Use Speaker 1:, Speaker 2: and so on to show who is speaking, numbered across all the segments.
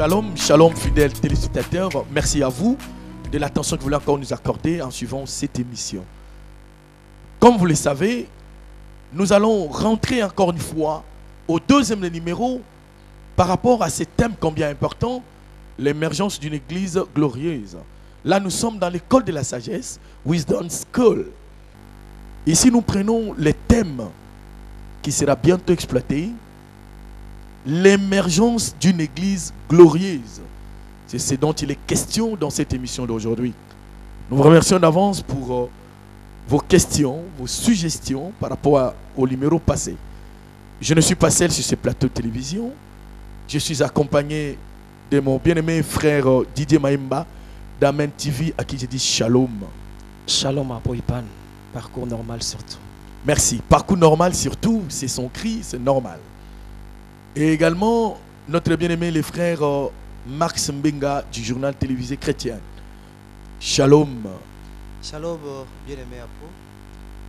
Speaker 1: Shalom, shalom fidèles téléspectateurs, merci à vous de l'attention que vous voulez encore nous accorder en suivant cette émission. Comme vous le savez, nous allons rentrer encore une fois au deuxième numéro par rapport à ce thème combien important, l'émergence d'une église glorieuse. Là, nous sommes dans l'école de la sagesse, Wisdom School. Ici, nous prenons les thèmes qui sera bientôt exploité. L'émergence d'une église glorieuse. C'est ce dont il est question dans cette émission d'aujourd'hui. Nous vous remercions d'avance pour vos questions, vos suggestions par rapport au numéro passé. Je ne suis pas seul sur ce plateau de télévision. Je suis accompagné de mon bien-aimé frère Didier Maïmba d'Amen TV à qui je dis shalom.
Speaker 2: Shalom à Boipan, parcours normal surtout.
Speaker 1: Merci. Parcours normal surtout, c'est son cri, c'est normal. Et également, notre bien-aimé les frères Max Mbenga du journal télévisé chrétien. Shalom.
Speaker 3: Shalom, bien-aimé Apo.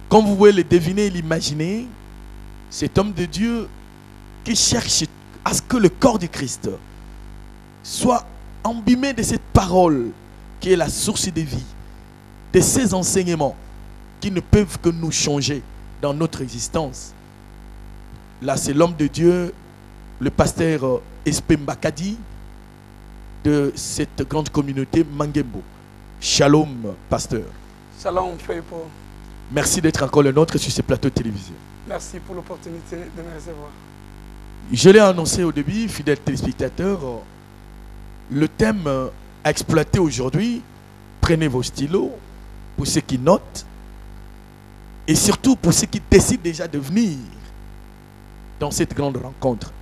Speaker 1: Comme vous pouvez le deviner et l'imaginer, cet homme de Dieu qui cherche à ce que le corps de Christ soit imbibé de cette parole qui est la source de vie, de ces enseignements qui ne peuvent que nous changer dans notre existence. Là, c'est l'homme de Dieu, le pasteur Espemba Kadi de cette grande communauté Mangembo. Shalom, pasteur.
Speaker 4: Shalom, Feipo.
Speaker 1: Merci d'être encore le nôtre sur ce plateau télévisé.
Speaker 4: Merci pour l'opportunité de me recevoir.
Speaker 1: Je l'ai annoncé au début, fidèles téléspectateurs, le thème à exploiter aujourd'hui, prenez vos stylos pour ceux qui notent et surtout pour ceux qui décident déjà de venir dans cette grande rencontre.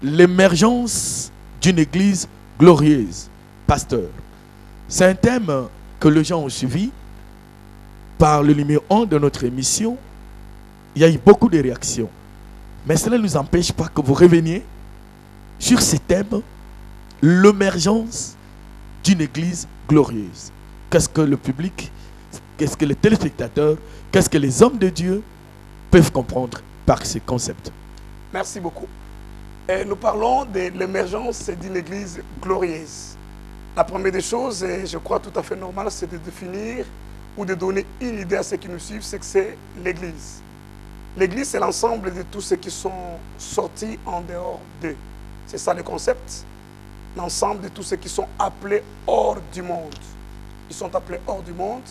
Speaker 1: L'émergence d'une église glorieuse, pasteur. C'est un thème que les gens ont suivi par le numéro 1 de notre émission. Il y a eu beaucoup de réactions. Mais cela ne nous empêche pas que vous reveniez sur ce thème, l'émergence d'une église glorieuse. Qu'est-ce que le public, qu'est-ce que les téléspectateurs, qu'est-ce que les hommes de Dieu peuvent comprendre par ce concept?
Speaker 4: Merci beaucoup. Et nous parlons de l'émergence d'une église glorieuse. La première des choses, et je crois tout à fait normal, c'est de définir ou de donner une idée à ceux qui nous suivent, c'est que c'est l'église. L'église, c'est l'ensemble de tous ceux qui sont sortis en dehors d'eux. C'est ça le concept. L'ensemble de tous ceux qui sont appelés hors du monde. Ils sont appelés hors du monde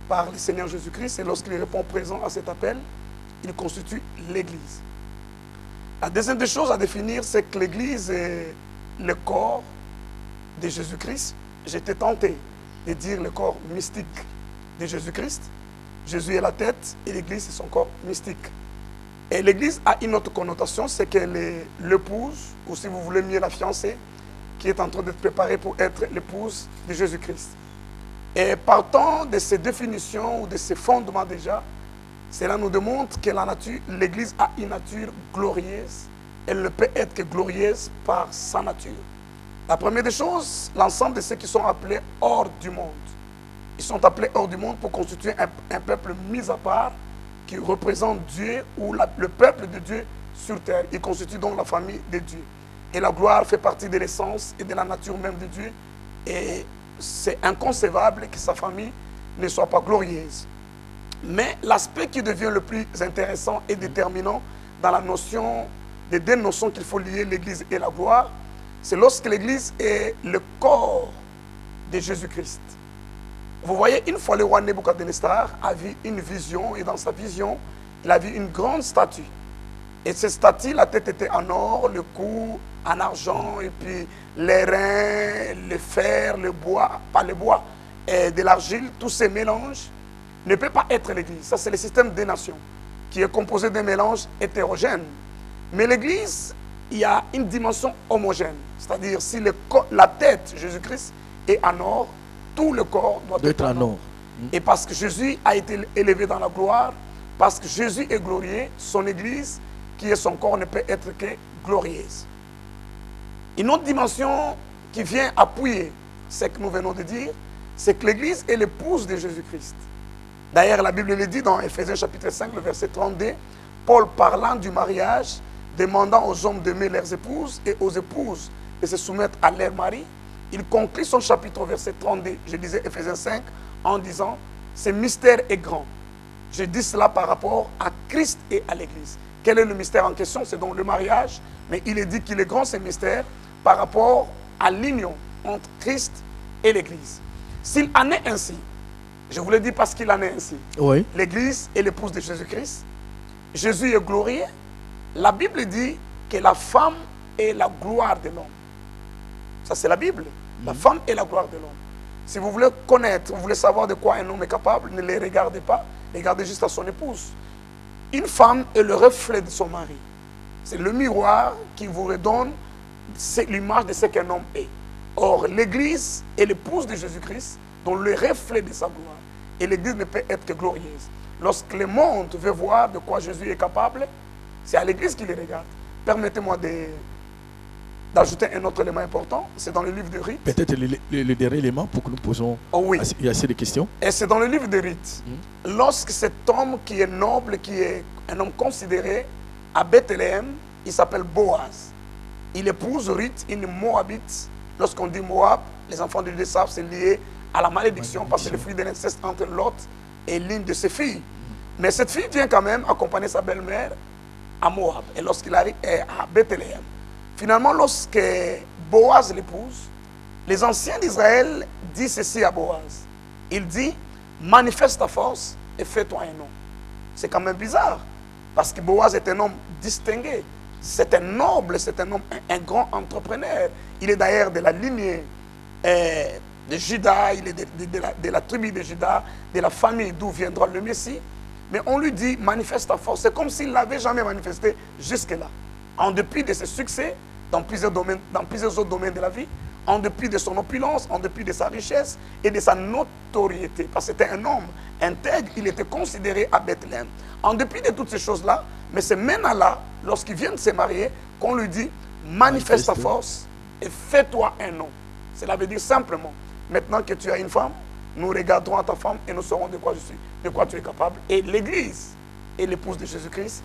Speaker 4: par le Seigneur Jésus-Christ. Et lorsqu'il répond présent à cet appel, il constitue l'église. La deuxième des choses à définir, c'est que l'église est le corps de Jésus-Christ. J'étais tenté de dire le corps mystique de Jésus-Christ. Jésus est la tête et l'église est son corps mystique. Et l'église a une autre connotation, c'est qu'elle est l'épouse, ou si vous voulez mieux la fiancée, qui est en train d'être préparée pour être l'épouse de Jésus-Christ. Et partant de ces définitions ou de ces fondements déjà, cela nous démontre que l'église a une nature glorieuse. Elle ne peut être que glorieuse par sa nature. La première des choses, l'ensemble de ceux qui sont appelés hors du monde. Ils sont appelés hors du monde pour constituer un peuple mis à part qui représente Dieu ou le peuple de Dieu sur terre. Ils constituent donc la famille de Dieu. Et la gloire fait partie de l'essence et de la nature même de Dieu. Et c'est inconcevable que sa famille ne soit pas glorieuse. Mais l'aspect qui devient le plus intéressant et déterminant dans la notion, des deux notions qu'il faut lier, l'église et la gloire, c'est lorsque l'église est le corps de Jésus-Christ. Vous voyez, une fois le roi Nebuchadnezzar a vu une vision, et dans sa vision, il a vu une grande statue. Et cette statue, la tête était en or, le cou en argent, et puis les reins, le fer, le bois, pas le bois, et de l'argile, tous ces mélanges ne peut pas être l'église. Ça, c'est le système des nations, qui est composé de mélanges hétérogènes. Mais l'église, il y a une dimension homogène. C'est-à-dire, si la tête, Jésus-Christ, est en or, tout le corps doit être en or. Et parce que Jésus a été élevé dans la gloire, parce que Jésus est glorieux, son église, qui est son corps, ne peut être que glorieuse. Une autre dimension qui vient appuyer ce que nous venons de dire, c'est que l'église est l'épouse de Jésus-Christ. D'ailleurs, la Bible le dit dans Ephésiens chapitre 5, le verset 32, Paul parlant du mariage, demandant aux hommes d'aimer leurs épouses et aux épouses et se soumettre à leur mari. Il conclut son chapitre au verset 32, je disais Ephésiens 5, en disant, ce mystère est grand. Je dis cela par rapport à Christ et à l'Église. Quel est le mystère en question? C'est donc le mariage, mais il est dit qu'il est grand ce mystère par rapport à l'union entre Christ et l'Église. S'il en est ainsi, je vous l'ai dit parce qu'il en est ainsi,
Speaker 1: Oui.
Speaker 4: l'Église est l'épouse de Jésus-Christ, Jésus est glorieux, la Bible dit que la femme est la gloire de l'homme. Ça c'est la Bible, la femme est la gloire de l'homme. Si vous voulez connaître, vous voulez savoir de quoi un homme est capable, ne les regardez pas, regardez juste à son épouse. Une femme est le reflet de son mari. C'est le miroir qui vous redonne l'image de ce qu'un homme est. Or, l'Église est l'épouse de Jésus-Christ, dont le reflet de sa gloire. Et l'Église ne peut être que glorieuse. Lorsque le monde veut voir de quoi Jésus est capable, c'est à l'Église qu'il les regarde. Permettez-moi d'ajouter un autre élément important, c'est dans le livre de Rites.
Speaker 1: Peut-être le dernier élément pour que nous posons il y a assez de questions.
Speaker 4: Et c'est dans le livre de Rites. Lorsque cet homme qui est noble, qui est un homme considéré, à Bethléem, il s'appelle Boaz. Il épouse Ruth, une Moabite. Lorsqu'on dit Moab, les enfants de Dieu savent, c'est lié à la malédiction parce que c'est le fruit de l'inceste entre Lot et l'une de ses filles. Mais cette fille vient quand même accompagner sa belle-mère à Moab. Et lorsqu'il arrive à Bethléem, finalement, lorsque Boaz l'épouse, les anciens d'Israël disent ceci à Boaz. Il dit, manifeste ta force et fais-toi un nom. C'est quand même bizarre, parce que Boaz est un homme distingué. C'est un noble, c'est un homme, un grand entrepreneur. Il est d'ailleurs de la lignée de Juda, il est de la tribu de Juda, de la famille d'où viendra le Messie. Mais on lui dit, manifeste ta force. C'est comme s'il ne l'avait jamais manifesté jusque-là. En dépit de ses succès dans plusieurs autres domaines de la vie, en dépit de son opulence, en dépit de sa richesse et de sa notoriété. Parce que c'était un homme intègre, il était considéré à Bethléem. En dépit de toutes ces choses-là, mais c'est maintenant là, lorsqu'il vient de se marier, qu'on lui dit, manifeste ta force et fais-toi un nom. Cela veut dire simplement, maintenant que tu as une femme, nous regarderons à ta femme et nous saurons de quoi je suis, de quoi tu es capable. Et l'Église est l'épouse de Jésus-Christ.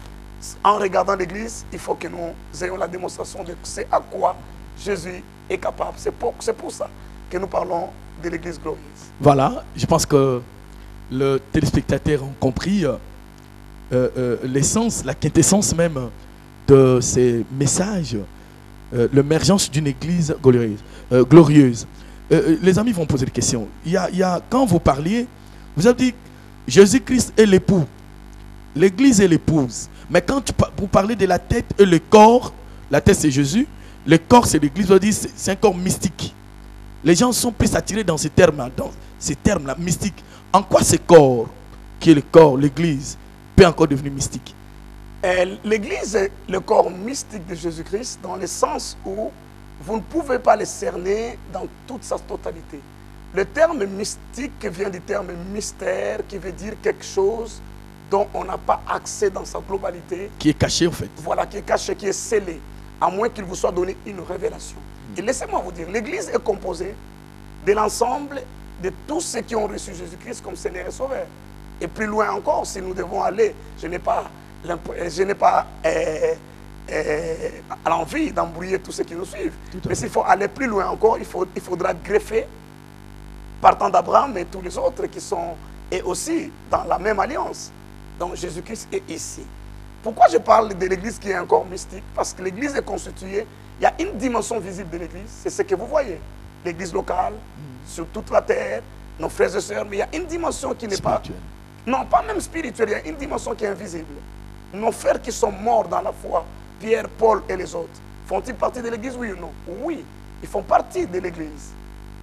Speaker 4: En regardant l'Église, il faut que nous ayons la démonstration de ce à quoi Jésus est capable. C'est pour ça que nous parlons de l'Église glorieuse.
Speaker 1: Voilà, je pense que le téléspectateur a compris l'essence, la quintessence même de ces messages, l'émergence d'une Église glorieuse. Les amis vont poser des questions. Quand vous parliez, vous avez dit Jésus-Christ est l'époux, l'Église est l'épouse. Mais quand vous parlez de la tête et le corps, la tête c'est Jésus, le corps c'est l'Église, vous dites c'est un corps mystique. Les gens sont plus attirés dans ces termes-là, mystiques. En quoi ce corps, qui est le corps, l'Église, peut encore devenir mystique?
Speaker 4: L'Église est le corps mystique de Jésus-Christ dans le sens où vous ne pouvez pas le cerner dans toute sa totalité. Le terme mystique vient du terme mystère, qui veut dire quelque chose dont on n'a pas accès dans sa globalité.
Speaker 1: Qui est caché en fait.
Speaker 4: Voilà, qui est caché, qui est scellé, à moins qu'il vous soit donné une révélation. Et laissez-moi vous dire, l'Église est composée de l'ensemble de tous ceux qui ont reçu Jésus-Christ comme Seigneur et Sauveur. Et plus loin encore, si nous devons aller, je n'ai pas l'envie d'embrouiller tous ceux qui nous suivent. Mais s'il faut aller plus loin encore, il faudra greffer, partant d'Abraham et tous les autres qui sont et aussi dans la même alliance. Donc Jésus-Christ est ici. Pourquoi je parle de l'Église qui est un corps mystique? Parce que l'Église est constituée, il y a une dimension visible de l'Église, c'est ce que vous voyez. L'Église locale, sur toute la terre, nos frères et sœurs, mais il y a une dimension qui n'est pas... Non, pas même spirituelle, il y a une dimension qui est invisible. Nos frères qui sont morts dans la foi, Pierre, Paul et les autres, font-ils partie de l'Église, oui ou non? Oui, ils font partie de l'Église.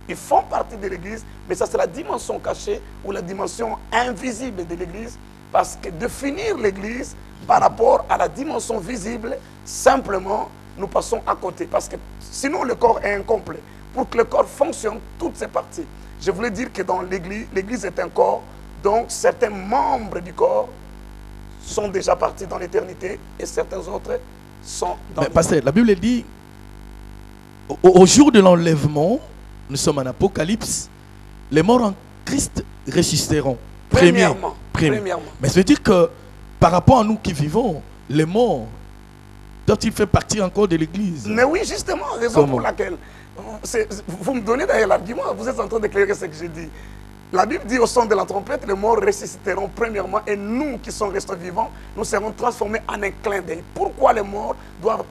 Speaker 4: Ils font partie de l'Église, mais ça c'est la dimension cachée ou la dimension invisible de l'Église, parce que définir l'Église par rapport à la dimension visible, simplement, nous passons à côté, parce que sinon le corps est incomplet. Pour que le corps fonctionne, toutes ses parties. Je voulais dire que dans l'Église, l'Église est un corps, donc certains membres du corps sont déjà partis dans l'éternité et certains autres sont dans l'éternité.
Speaker 1: Pasteur, la Bible dit, au jour de l'enlèvement, nous sommes en Apocalypse, les morts en Christ ressusciteront. Premièrement. Mais ça veut dire que par rapport à nous qui vivons, les morts Toi, tu fais partie encore de l'église.
Speaker 4: Mais oui, justement, raison
Speaker 1: Comment?
Speaker 4: pour laquelle. Vous me donnez d'ailleurs l'argument, vous êtes en train d'éclairer ce que j'ai dit. La Bible dit au son de la trompette, les morts ressusciteront premièrement et nous qui sommes restés vivants, nous serons transformés en un clin d'œil. Pourquoi les morts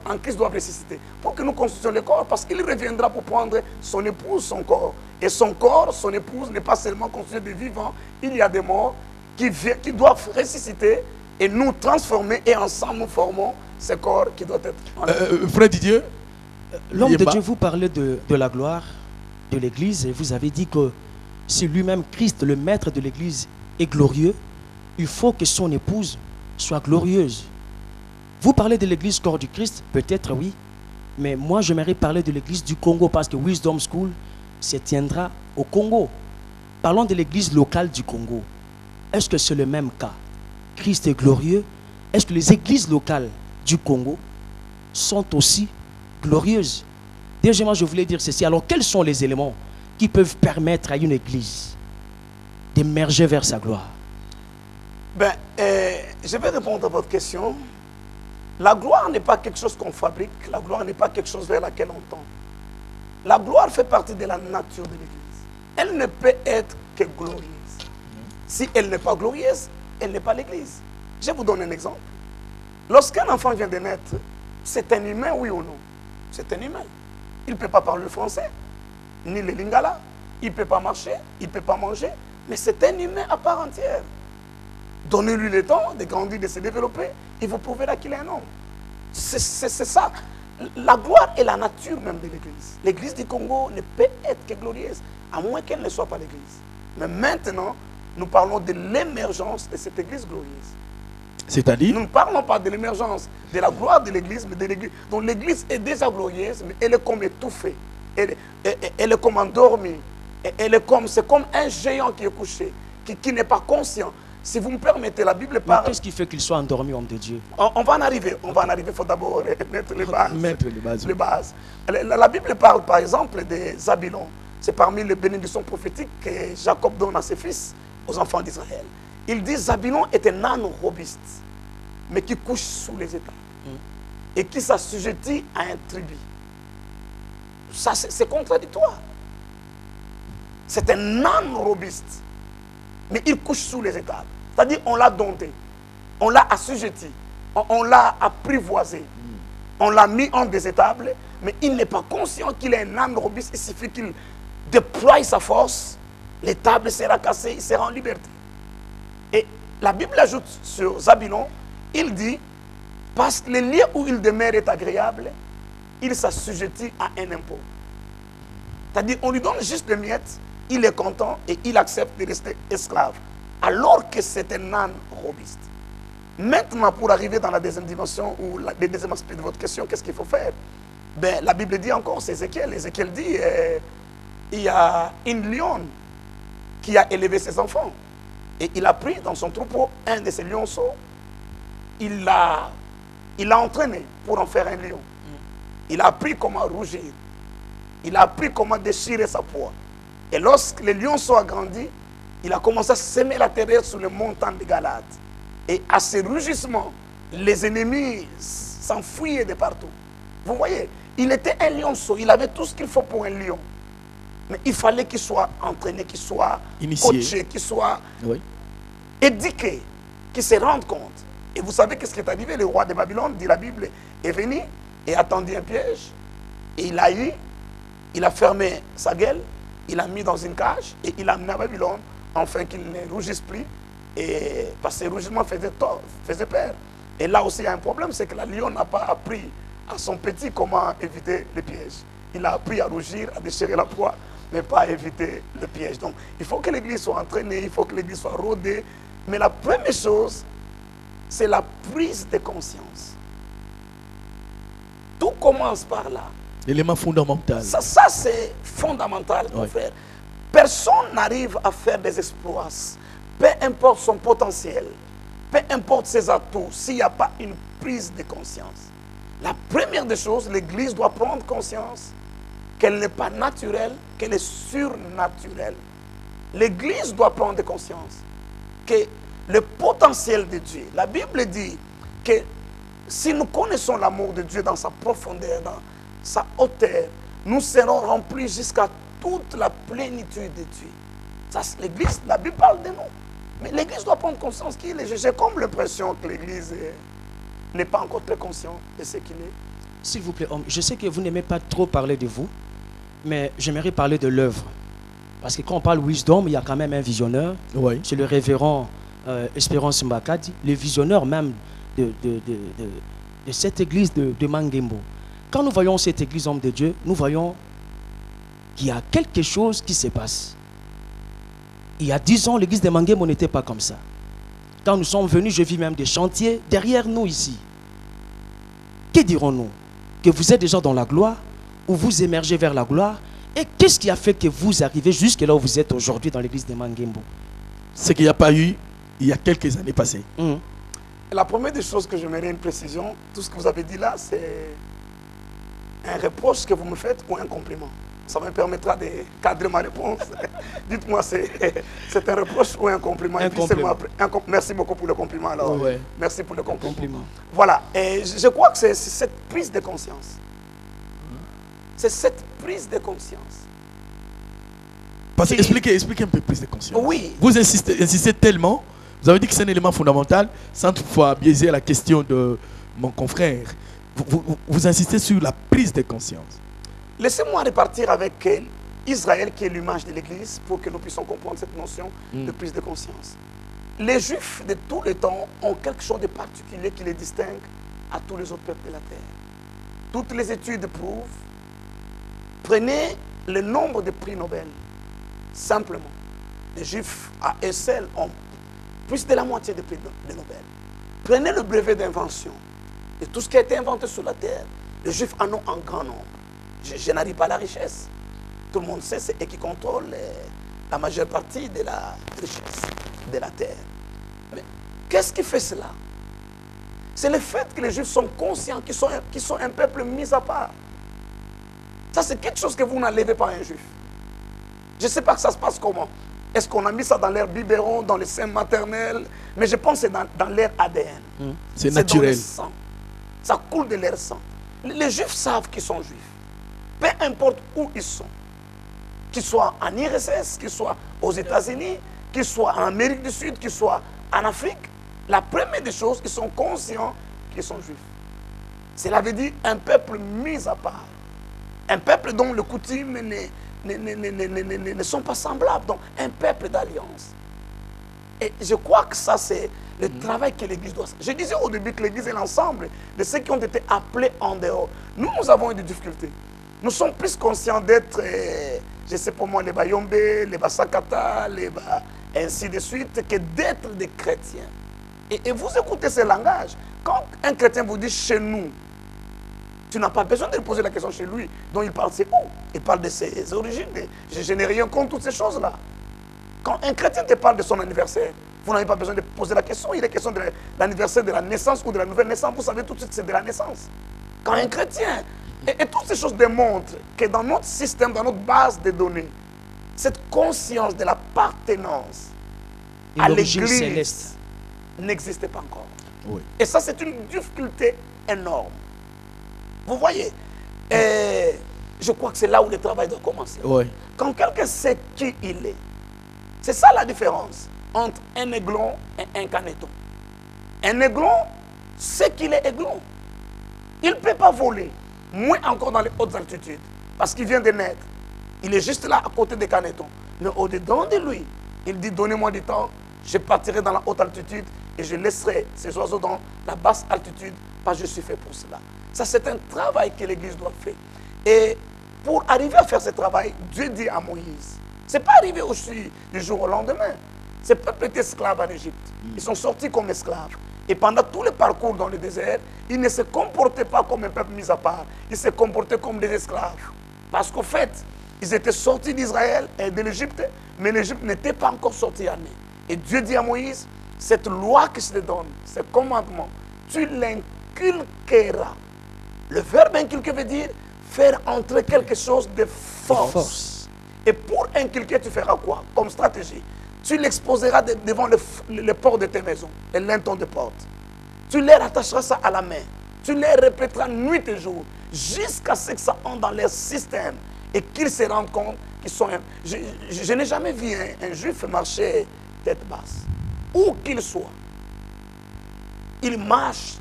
Speaker 4: en Christ doivent ressusciter? Pour que nous constituions le corps, parce qu'il reviendra pour prendre son épouse, son corps. Et son corps, son épouse, n'est pas seulement constitué de vivants, il y a des morts qui doivent ressusciter et nous transformer et ensemble nous formons ce corps qui doit être...
Speaker 1: Frère Didier,
Speaker 2: L'homme de Dieu, vous parlez de la gloire de l'église et vous avez dit que si lui-même, Christ, le maître de l'église, est glorieux, il faut que son épouse soit glorieuse. Vous parlez de l'église corps du Christ, peut-être oui, mais moi j'aimerais parler de l'église du Congo parce que Wisdom School se tiendra au Congo. Parlons de l'église locale du Congo. Est-ce que c'est le même cas? Christ est glorieux. Est-ce que les églises locales du Congo sont aussi glorieuses? Deuxièmement, je voulais dire ceci. Alors, quels sont les éléments qui peuvent permettre à une église d'émerger vers sa gloire?
Speaker 4: Je vais répondre à votre question. La gloire n'est pas quelque chose qu'on fabrique. La gloire n'est pas quelque chose vers laquelle on tend. La gloire fait partie de la nature de l'église. Elle ne peut être que glorieuse. Si elle n'est pas glorieuse, elle n'est pas l'église. Je vous donne un exemple. Lorsqu'un enfant vient de naître, c'est un humain, oui ou non? C'est un humain. Il ne peut pas parler le français, ni le lingala. Il ne peut pas marcher, il ne peut pas manger. Mais c'est un humain à part entière. Donnez-lui le temps de grandir, de se développer. Il vous prouvera qu'il est un homme. C'est ça. La gloire est la nature même de l'église. L'église du Congo ne peut être que glorieuse, à moins qu'elle ne soit pas l'église. Mais maintenant, nous parlons de l'émergence de cette église glorieuse.
Speaker 1: c'est-à-dire?
Speaker 4: Nous ne parlons pas de l'émergence de la gloire de l'église, mais de l'église. Donc l'église est déjà glorieuse, mais elle est comme étouffée. Elle est comme endormie. C'est comme un géant qui est couché, qui n'est pas conscient. Si vous me permettez, la Bible parle...
Speaker 2: Qu'est-ce qui fait qu'il soit endormi, homme de Dieu?
Speaker 4: On va en arriver. Il faut d'abord mettre les bases.
Speaker 1: Mettre les bases.
Speaker 4: Les bases. La Bible parle par exemple des Zabulon. C'est parmi les bénédictions prophétiques que Jacob donne à ses fils, aux enfants d'Israël. Il dit Zabulon est un âne robuste, mais qui couche sous les étables et qui s'assujettit à un tribut. Ça, c'est contradictoire. C'est un âne robuste, mais il couche sous les étables. C'est-à-dire on l'a dompté, on l'a assujetti, on l'a apprivoisé, on l'a mis en des étables, mais il n'est pas conscient qu'il est un âne robuste. Il suffit qu'il déploie sa force, l'étable sera cassée, il sera en liberté. Et la Bible ajoute sur Zabulon, il dit, parce que le lieu où il demeure est agréable, il s'assujettit à un impôt. C'est-à-dire, on lui donne juste des miettes, il est content et il accepte de rester esclave, alors que c'est un âne robuste. Maintenant, pour arriver dans la deuxième dimension, ou le deuxième aspect de votre question, qu'est-ce qu'il faut faire? La Bible dit encore, c'est Ézéchiel. Ézéchiel dit, il y a une lionne qui a élevé ses enfants. Et il a pris dans son troupeau un de ces lionceaux. Il l'a entraîné pour en faire un lion. Il a appris comment rougir. Il a appris comment déchirer sa proie. Et lorsque le lionceau a grandi, il a commencé à semer la terreur sur les montagnes de Galade. Et à ce rugissement, les ennemis s'enfuyaient de partout. Vous voyez, il était un lionceau. Il avait tout ce qu'il faut pour un lion. Mais il fallait qu'il soit entraîné, qu'il soit coaché, qu'il soit éduqué, qu'il se rende compte. Et vous savez qu'est-ce qui est arrivé? Le roi de Babylone, dit la Bible, est venu et attendit un piège. Et il a eu, il a fermé sa gueule, il l'a mis dans une cage et il l'a amené à Babylone, afin qu'il ne rougisse plus. Et parce que le rougissement faisait peur. Et là aussi, il y a un problème, c'est que la lionne n'a pas appris à son petit comment éviter les pièges. Il a appris à rougir, à déchirer la proie, mais pas à éviter le piège. Donc, il faut que l'église soit entraînée, il faut que l'église soit rodée. Mais la première chose, c'est la prise de conscience. Tout commence par là.
Speaker 1: L'élément fondamental.
Speaker 4: Ça c'est fondamental, mon frère. Personne n'arrive à faire des exploits. Peu importe son potentiel, peu importe ses atouts, s'il n'y a pas une prise de conscience. La première des choses, l'église doit prendre conscience qu'elle n'est pas naturelle, qu'elle est surnaturelle. L'église doit prendre conscience que le potentiel de Dieu, la Bible dit que si nous connaissons l'amour de Dieu dans sa profondeur, dans sa hauteur, nous serons remplis jusqu'à toute la plénitude de Dieu. Ça, c'est l'Église, la Bible parle de nous. Mais l'Église doit prendre conscience qu'il est. J'ai comme l'impression que l'Église n'est pas encore très consciente de ce qu'il est.
Speaker 2: S'il vous plaît, homme, je sais que vous n'aimez pas trop parler de vous, mais j'aimerais parler de l'œuvre. Parce que quand on parle wisdom, il y a quand même un visionnaire.
Speaker 1: Oui.
Speaker 2: C'est le révérend Espérance Mbakadi, le visionnaire même de cette église de Mangembo. Quand nous voyons cette église homme de Dieu, nous voyons qu'il y a quelque chose qui se passe. Il y a 10 ans, l'église de Mangembo n'était pas comme ça. Quand nous sommes venus, je vis même des chantiers derrière nous ici. Que dirons-nous? Que vous êtes déjà dans la gloire, ou vous émergez vers la gloire? Et qu'est-ce qui a fait que vous arrivez jusque là où vous êtes aujourd'hui dans l'église de Mangembo?
Speaker 1: C'est qu'il n'y a pas eu, il y a quelques années passées.
Speaker 4: La première des choses que j'aimerais une précision, tout ce que vous avez dit là, c'est un reproche que vous me faites ou un compliment. Ça me permettra de cadrer ma réponse. Dites-moi, c'est un reproche ou un compliment?
Speaker 2: Un compliment.
Speaker 4: Merci beaucoup pour le compliment. Alors.
Speaker 1: Ouais.
Speaker 4: Merci pour le compliment.
Speaker 2: Compliment.
Speaker 4: Voilà, et je crois que c'est cette prise de conscience. C'est cette prise de conscience.
Speaker 1: Parce que expliquez un peu plus de conscience.
Speaker 4: Oui.
Speaker 1: Vous insistez tellement, vous avez dit que c'est un élément fondamental, sans toutefois biaiser la question de mon confrère. Vous insistez sur la prise de conscience.
Speaker 4: Laissez-moi repartir avec Israël, qui est l'image de l'Église, pour que nous puissions comprendre cette notion de prise de conscience. Les Juifs de tous les temps ont quelque chose de particulier qui les distingue à tous les autres peuples de la terre. Toutes les études prouvent, prenez le nombre de prix Nobel, simplement. Les Juifs à eux seuls ont plus de la moitié des prix de Nobel. Prenez le brevet d'invention de tout ce qui a été inventé sur la terre. Les Juifs en ont un grand nombre. Je n'arrive pas à la richesse. Tout le monde sait, c'est eux qui contrôlent la majeure partie de la richesse de la terre. Mais qu'est-ce qui fait cela? C'est le fait que les Juifs sont conscients qu'ils sont un peuple mis à part. Ça, c'est quelque chose que vous n'enlevez pas à un Juif. Je ne sais pas que ça se passe comment. Est-ce qu'on a mis ça dans l'air biberon, dans le sein maternel? Mais je pense que c'est dans l'air ADN.
Speaker 1: C'est naturel.
Speaker 4: Dans le sang. Ça coule de leur sang. Les Juifs savent qu'ils sont Juifs. Peu importe où ils sont. Qu'ils soient en IRSS, qu'ils soient aux États-Unis, qu'ils soient en Amérique du Sud, qu'ils soient en Afrique. La première des choses, ils sont conscients qu'ils sont Juifs. Cela veut dire un peuple mis à part. Un peuple dont les coutumes ne sont pas semblables. Donc, un peuple d'alliance. Et je crois que ça, c'est le travail que l'Église doit faire. Je disais au début que l'Église est l'ensemble de ceux qui ont été appelés en dehors. Nous avons eu des difficultés. Nous sommes plus conscients d'être, je ne sais pas moi, les Bayombe, les Basakata, ainsi de suite, que d'être des chrétiens. Et vous écoutez ce langage. Quand un chrétien vous dit chez nous, tu n'as pas besoin de lui poser la question chez lui, dont il parle c'est où? Il parle de ses origines. Je n'ai rien contre toutes ces choses-là. Quand un chrétien te parle de son anniversaire, vous n'avez pas besoin de poser la question. Il est question de l'anniversaire de la naissance ou de la nouvelle naissance. Vous savez tout de suite que c'est de la naissance. Quand un chrétien... Et toutes ces choses démontrent que dans notre système, dans notre base de données, cette conscience de l'appartenance à l'Église n'existait pas encore.
Speaker 1: Oui.
Speaker 4: Et ça, c'est une difficulté énorme. Vous voyez, et je crois que c'est là où le travail doit commencer.
Speaker 1: Oui.
Speaker 4: Quand quelqu'un sait qui il est, c'est ça la différence entre un aiglon et un caneton. Un aiglon sait qu'il est aiglon. Il ne peut pas voler, moins encore dans les hautes altitudes, parce qu'il vient de naître. Il est juste là à côté des canetons. Mais au-dedans de lui, il dit, donnez-moi du temps, je partirai dans la haute altitude et je laisserai ces oiseaux dans la basse altitude, parce que je suis fait pour cela. Ça, c'est un travail que l'Église doit faire. Et pour arriver à faire ce travail, Dieu dit à Moïse, ce n'est pas arrivé aussi du jour au lendemain. Ces peuples étaient esclaves en Égypte. Ils sont sortis comme esclaves. Et pendant tout le parcours dans le désert, ils ne se comportaient pas comme un peuple mis à part. Ils se comportaient comme des esclaves. Parce qu'au fait, ils étaient sortis d'Israël et de l'Égypte, mais l'Égypte n'était pas encore sortie en eux. Et Dieu dit à Moïse, cette loi que je te donne, ce commandement, tu l'inculqueras. Le verbe inculquer veut dire faire entrer quelque chose de force. Et pour inculquer, tu feras quoi comme stratégie? Tu l'exposeras devant le port de tes maisons, les lintons de porte. Tu leur attacheras ça à la main. Tu les répéteras nuit et jour, jusqu'à ce que ça entre dans leur système et qu'ils se rendent compte qu'ils sont... Je n'ai jamais vu un juif marcher tête basse. Où qu'il soit, il marche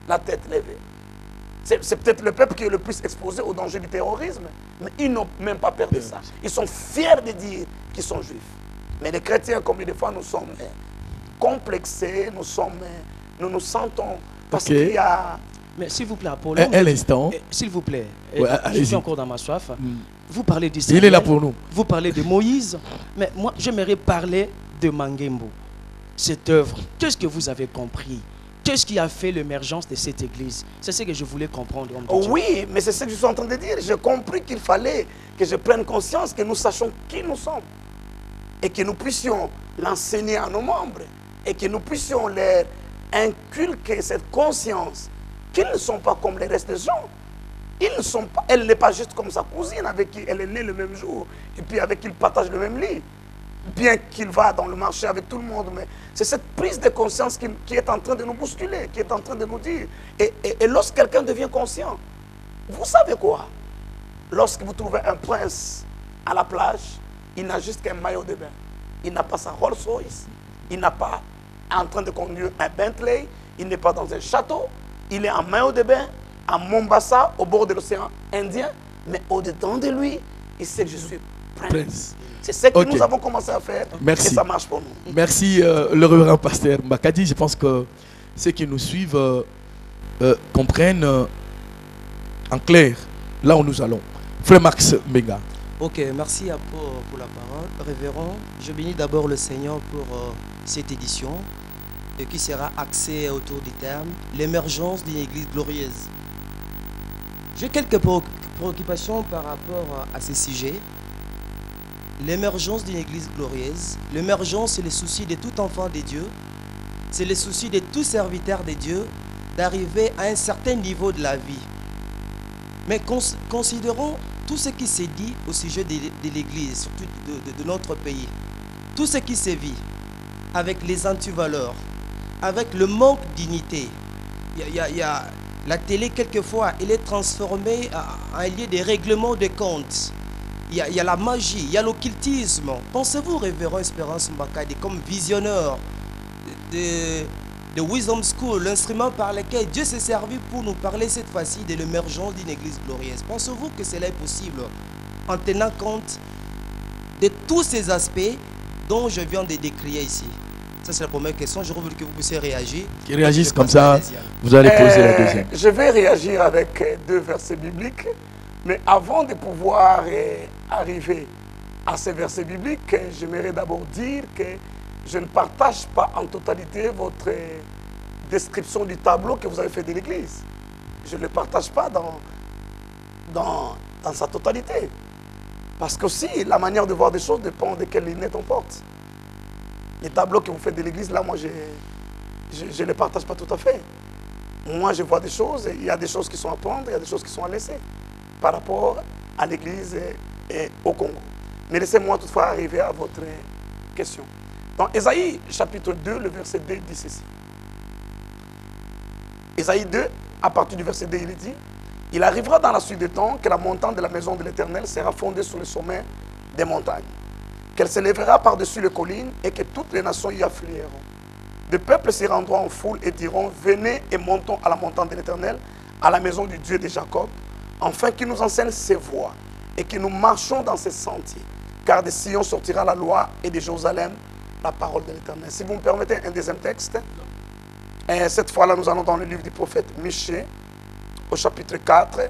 Speaker 4: la tête levée. C'est peut-être le peuple qui est le plus exposé au danger du terrorisme, mais ils n'ont même pas peur de ça. Ils sont fiers de dire qu'ils sont juifs. Mais les chrétiens, combien de fois nous sommes complexés, nous nous sentons parce qu'il y a...
Speaker 2: Mais s'il vous plaît, Apollon,
Speaker 1: un instant.
Speaker 2: S'il vous plaît,
Speaker 1: Ouais,
Speaker 2: je suis encore dans ma soif. Vous parlez d'Israël.
Speaker 1: Il est là pour nous.
Speaker 2: Vous parlez de Moïse. Mais moi, j'aimerais parler de Mangembo. Cette œuvre, qu'est-ce que vous avez compris? Qu'est-ce qui a fait l'émergence de cette église? C'est ce que je voulais comprendre.
Speaker 4: Oui, mais c'est ce que je suis en train de dire. J'ai compris qu'il fallait que je prenne conscience, que nous sachions qui nous sommes. Et que nous puissions l'enseigner à nos membres. Et que nous puissions leur inculquer cette conscience qu'ils ne sont pas comme les restes des gens. Ils ne sont pas, elle n'est pas juste comme sa cousine avec qui elle est née le même jour. Et puis avec qui il partage le même lit. Bien qu'il va dans le marché avec tout le monde, mais c'est cette prise de conscience qui est en train de nous bousculer, qui est en train de nous dire. Et lorsque quelqu'un devient conscient, vous savez quoi? Lorsque vous trouvez un prince à la plage, il n'a juste qu'un maillot de bain. Il n'a pas sa Rolls Royce, il n'a pas en train de conduire un Bentley, il n'est pas dans un château, il est en maillot de bain, à Mombasa, au bord de l'océan Indien, mais au-dedans de lui, il sait que je suis prince. C'est ce que nous avons commencé à faire.
Speaker 1: Merci.
Speaker 4: Et ça marche pour nous.
Speaker 1: Merci, le révérend pasteur Mbakadi. Je pense que ceux qui nous suivent comprennent en clair là où nous allons. Frère Max Mbenga.
Speaker 3: Ok, merci pour la parole. Révérend, je bénis d'abord le Seigneur pour cette édition et qui sera axée autour du terme l'émergence d'une église glorieuse. J'ai quelques préoccupations par rapport à ce sujet. L'émergence d'une église glorieuse. L'émergence, c'est le souci de tout enfant de Dieu. C'est le souci de tout serviteur de Dieu d'arriver à un certain niveau de la vie. Mais considérons tout ce qui s'est dit au sujet de l'église, surtout de notre pays. Tout ce qui s'est vu avec les antivaleurs, avec le manque d'unité. Il y a la télé, quelquefois, elle est transformée en un lieu de règlement de comptes. Il y a la magie, il y a l'occultisme. Pensez-vous, révérend Espérance Mbakadi, comme visionnaire de Wisdom School, l'instrument par lequel Dieu s'est servi pour nous parler cette fois-ci de l'émergence d'une église glorieuse? Pensez-vous que cela est possible en tenant compte de tous ces aspects dont je viens de décrire ici? Ça, c'est la première question. Je voudrais que vous puissiez réagir.
Speaker 1: Qui réagissent comme ça, vous allez poser la deuxième.
Speaker 4: Je vais réagir avec deux versets bibliques. Mais avant de pouvoir arriver à ces versets bibliques, j'aimerais d'abord dire que je ne partage pas en totalité votre description du tableau que vous avez fait de l'Église. Je ne le partage pas dans sa totalité. Parce que aussi, la manière de voir des choses dépend de quelle lunettes on porte. Les tableaux que vous faites de l'Église, là, moi, je ne les partage pas tout à fait. Moi, je vois des choses, et il y a des choses qui sont à prendre, il y a des choses qui sont à laisser par rapport à l'Église et au Congo. Mais laissez-moi toutefois arriver à votre question. Dans Ésaïe chapitre 2, le verset 2 dit ceci. Ésaïe 2, à partir du verset 2, il est dit: il arrivera dans la suite des temps que la montagne de la maison de l'Éternel sera fondée sur le sommet des montagnes, qu'elle s'élèvera par-dessus les collines et que toutes les nations y afflueront. Des peuples s'y rendront en foule et diront: venez et montons à la montagne de l'Éternel, à la maison du Dieu de Jacob, afin qu'il nous enseigne ses voies et que nous marchons dans ses sentiers. Car de Sion sortira la loi et de Jérusalem la parole de l'Éternel. Si vous me permettez un deuxième texte, et cette fois-là nous allons dans le livre du prophète Michée, au chapitre 4,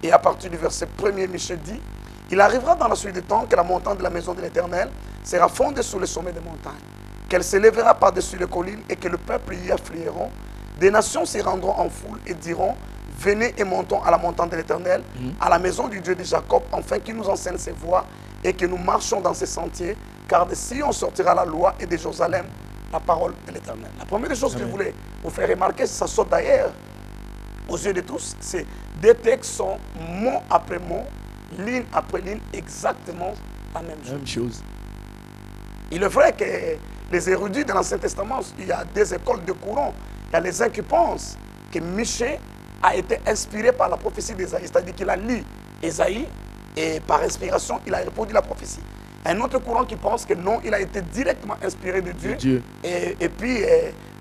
Speaker 4: et à partir du verset 1er, Michée dit: il arrivera dans la suite des temps que la montagne de la maison de l'Éternel sera fondée sur le sommet des montagnes, qu'elle s'élèvera par-dessus les collines et que le peuple y afflueront. Des nations s'y rendront en foule et diront: venez et montons à la montagne de l'Éternel, à la maison du Dieu de Jacob, afin qu'il nous enseigne ses voies et que nous marchons dans ses sentiers, car de Sion sortira la loi et de Jérusalem la parole de l'Éternel. La première chose que je voulais vous faire remarquer, ça sort d'ailleurs aux yeux de tous, c'est des textes sont mot après mot, ligne après ligne, exactement la même chose. Il est vrai que les érudits de l'Ancien Testament, il y a des écoles de courant Il y a les uns qui pensent que Michée a été inspiré par la prophétie d'Ésaïe, c'est-à-dire qu'il a lu Ésaïe et par inspiration, il a répondu la prophétie. Un autre courant qui pense que non, il a été directement inspiré de Dieu. Et puis,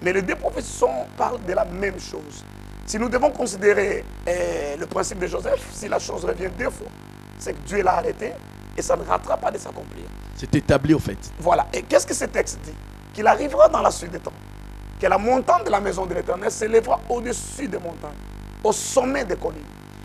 Speaker 4: mais les deux prophéties parlent de la même chose. Si nous devons considérer le principe de Joseph, si la chose revient deux fois, c'est que Dieu l'a arrêté et ça ne ratera pas de s'accomplir.
Speaker 1: C'est établi au fait.
Speaker 4: Voilà. Et qu'est-ce que ce texte dit? Qu'il arrivera dans la suite des temps, que la montagne de la maison de l'Éternel s'élèvera au-dessus des montagnes, au sommet des collines.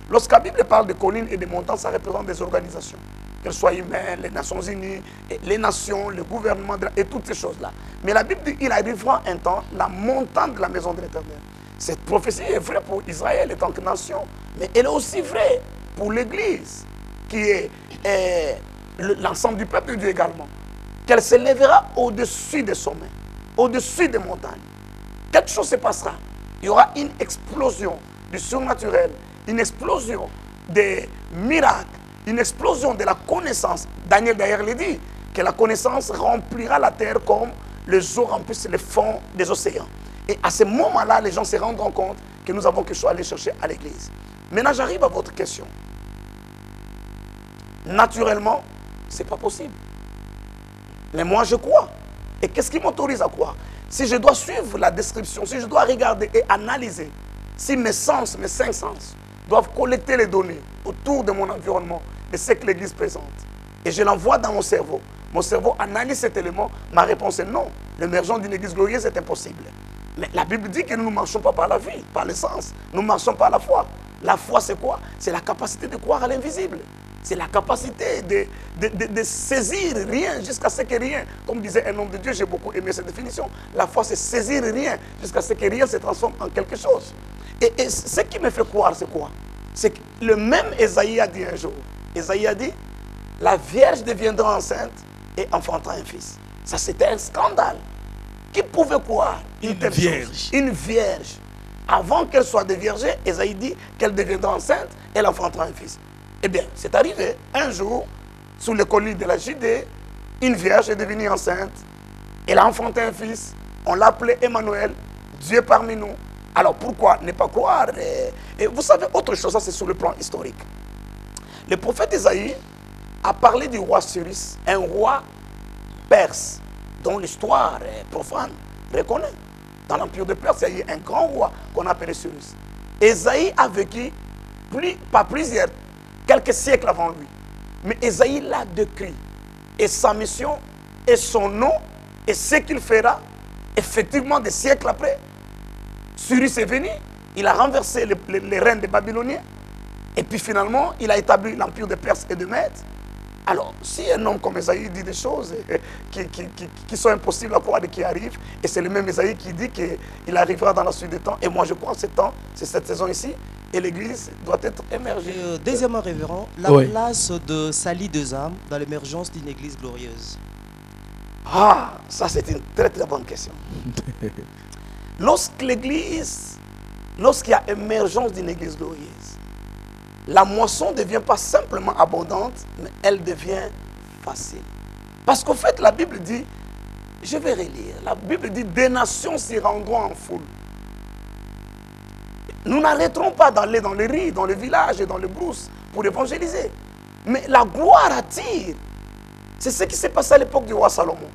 Speaker 4: Lorsque la Bible parle de collines et de montagnes, ça représente des organisations, qu'elles soient humaines, les Nations Unies, les nations, le gouvernement et toutes ces choses-là. Mais la Bible dit qu'il arrivera un temps, la montagne de la maison de l'Éternel. Cette prophétie est vraie pour Israël en tant que nation, mais elle est aussi vraie pour l'Église, qui est l'ensemble du peuple de Dieu également. Qu'elle s'élèvera au-dessus des sommets, au-dessus des montagnes. Quelque chose se passera. Il y aura une explosion du surnaturel, une explosion des miracles, une explosion de la connaissance. Daniel d'ailleurs le dit, que la connaissance remplira la terre comme les eaux remplissent les fonds des océans. Et à ce moment-là, les gens se rendront compte que nous avons quelque chose à aller chercher à l'église. Maintenant, j'arrive à votre question. Naturellement, ce n'est pas possible. Mais moi, je crois. Et qu'est-ce qui m'autorise à croire? Si je dois suivre la description, si je dois regarder et analyser, si mes sens, mes 5 sens, doivent collecter les données autour de mon environnement, de ce que l'Église présente, et je l'envoie dans mon cerveau analyse cet élément, ma réponse est non. L'émergence d'une Église glorieuse est impossible. Mais la Bible dit que nous ne marchons pas par la vie, par le sens. Nous marchons par la foi. La foi, c'est quoi? C'est la capacité de croire à l'invisible. C'est la capacité de saisir rien jusqu'à ce que rien, comme disait un homme de Dieu, j'ai beaucoup aimé cette définition. La foi, c'est saisir rien jusqu'à ce que rien se transforme en quelque chose. Et ce qui me fait croire, c'est quoi? C'est que le même Ésaïe a dit un jour, Ésaïe a dit, la Vierge deviendra enceinte et enfantera un fils. Ça, c'était un scandale. Qui pouvait croire une telle chose? Une vierge. Avant qu'elle soit déviergée, Ésaïe dit qu'elle deviendra enceinte et elle enfantera un fils. Eh bien, c'est arrivé. Un jour, sous les collines de la Judée, une vierge est devenue enceinte. Elle a enfanté un fils. On l'appelait Emmanuel, Dieu parmi nous. Alors pourquoi ne pas croire? Et vous savez, autre chose, ça c'est sur le plan historique. Le prophète Ésaïe a parlé du roi Cyrus, un roi perse, dont l'histoire profane reconnaît. Dans l'empire de Perse, il y a eu un grand roi qu'on appelait Cyrus. Ésaïe a vécu quelques siècles avant lui. Mais Ésaïe l'a décrit. Et sa mission, et son nom, et ce qu'il fera, effectivement, des siècles après. Cyrus est venu, il a renversé les reines des Babyloniens. Et puis finalement, il a établi l'empire de Perse et de Mède. Alors, si un homme comme Ésaïe dit des choses qui sont impossibles à croire et qui arrivent, et c'est le même Ésaïe qui dit qu'il arrivera dans la suite des temps, et moi je crois que c'est cette saison ici, et l'Église doit être émergée.
Speaker 3: Deuxièmement, révérend, la place de Sali deux âmes dans l'émergence d'une Église glorieuse.
Speaker 4: Ah, ça c'est une très très bonne question. Lorsqu'il y a émergence d'une Église glorieuse, la moisson ne devient pas simplement abondante, mais elle devient facile. Parce qu'au fait, la Bible dit, je vais relire, la Bible dit, des nations s'y rendront en foule. Nous n'arrêterons pas d'aller dans les riz, dans les villages et dans les brousses pour évangéliser. Mais la gloire attire. C'est ce qui s'est passé à l'époque du roi Salomon.